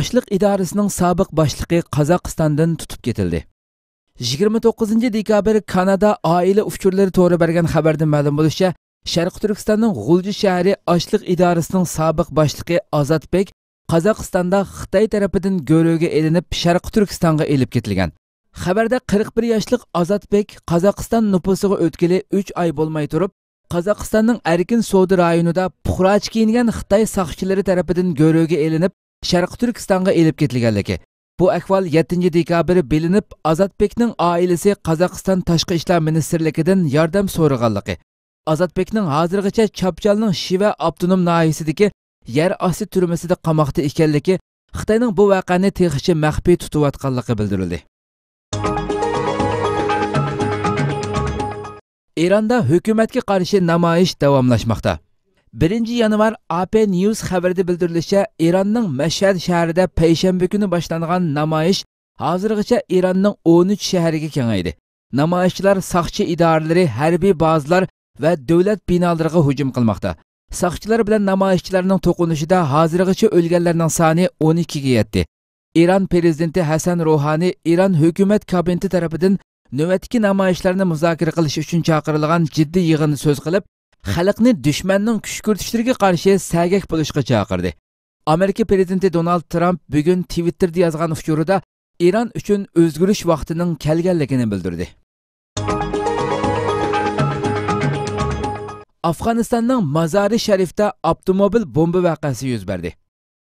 Açlıq İdarəsinin sabiq başlığı Qozog'istondan tutub ketildi. 29 dekabr Kanada Aile Uçurları to'g'ri bergan xabarda ma'lum bo'lishicha, Sharq Turkistonning G'ulji shahri Açlıq İdarəsining sabiq başlığı Ozodbek Qozog'istonda Xitoy tarafidan go'ro'ga elinib Sharq Turkistonga elib ketilgan. Xabarda 41 yoshlik Ozodbek Qozog'iston nupusiga o'tgili 3 oy bo'lmay turib, Qozog'istonning Erkin savdo rayonida puxroch kiyingan Xitoy soqchilari tarafidan go'ro'ga elinib Sharq Turkistonga elib ketilganligi. Bu ahvol 7 dekabr bilinib, Ozodbekning oilasi Qozog'iston Tashqi ishlar ministrligidan yordam so'raganligi. Ozodbekning hozirgacha Chapchalning Shiva avtonom noyasidagi yer osti turmasida qamoqda ekanligi, Xitoyning bu voqeani texicha maxfiy tutayotganligi bildirildi. Eronda hukumatga qarshi namoyish davomlashmoqda. 1 yanvar AP News xabarida bildirilishicha, Eronning Mashhad shahrida payshanba kuni boshlangan namoyish hozirgacha Eronning 13 shahriga kengaydi. Namoyishchilar soqchi idoralari, harbiy bazalar va davlat binolariga hujum qilmoqda. Soqchilar bilan namoyishchilarning to'qinishida hozirgacha o'lganlarning soni 12 ga yetdi. Eron prezidenti Hasan Ruhani Eron hukumat kabineti tarafidan navbatdagi namoyishlarni muzokara qilish uchun chaqirilgan jiddiy yig'inni so'z qilib, xalqni dushmanning kuch ko'rsatishlariga qarshi sagak bo'lishga chaqirdi. Amerika prezidenti Donald Trump bugun Twitterda yozgan uchurida Eron uchun o'zgarish vaqtining kelganligini bildirdi. Afg'onistonning Mazari Sharifda avtomobil bomba voqeasi yuz berdi.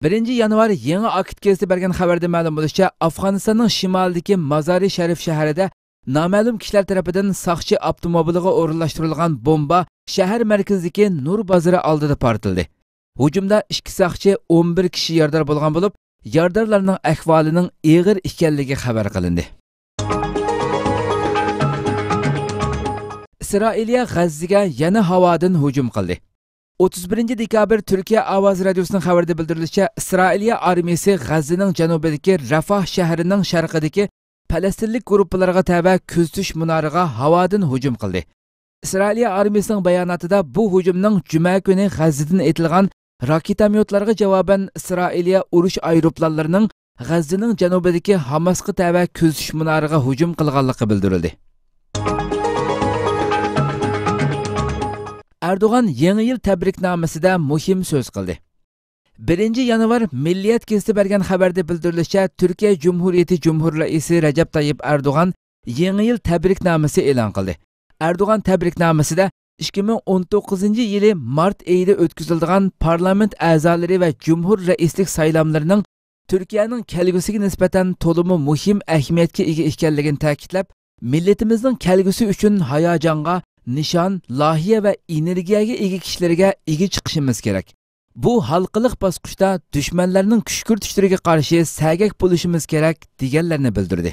1 yanvar yangi aktivist bergan xabarda ma'lum bo'lishicha, Afg'onistonning shimolidagi Mazari Sharif shahrida noma'lum kishilar tomonidan soqchi avtomobiliga o'rinlashtirilgan bomba shahar markazidagi Nur bozori oldida portildi. Hujumda 2 soqchi 11 kishi yordar bo'lgan bo'lib, yordarlarning ahvolining og'ir ekanligi xabar qilindi. Isroiliya G'azzaga yana havodan hujum qildi. 31 dekabr Turkiya Ovoz radiosining xabarida bildirilishicha, Isroiliya armiyasi G'azzaning janubidagi Rafah shahrining sharqidagi Falastinlik guruhlarga tava kuzatish munoriga havodan hujum qildi. Isroiliya armiyasining bayonotida bu hujumning juma kuni G'azzadan etilgan raketamyotlarga javoban Isroiliya urush aeroplanlarining G'azzaning janubidagi Hamasga tava kuzatish munoriga hujum qilganligi bildirildi. Erdoğan Yangi yil tabriknomasida muhim so'z qildi. 1 yanvar Milliyet gazetasi bergan xabarda bildirilishicha, Turkiya Cumhuriyeti Cumhur raisi Recep Tayyip Erdoğan Yangi yil tabriknomasi e'lon qildi. Erdoğan tabriknomasida 2019 yili mart oyida o'tkazilgan parlament a'zolari va Cumhur raislik saylovlarining Turkiyaning kelgusiga nisbatan to'limi muhim ahamiyatga ega ekanligini ta'kidlab, millatimizning kelgusi uchun hayajonga, nishon, loyiha va energiyaga ega kishilarga ega chiqishimiz kerak. Bu xalqiliq bosqichda dushmanlarning kuch ko'rsatishlariga qarshi sagak bo'lishimiz kerak deganlarni bildirdi.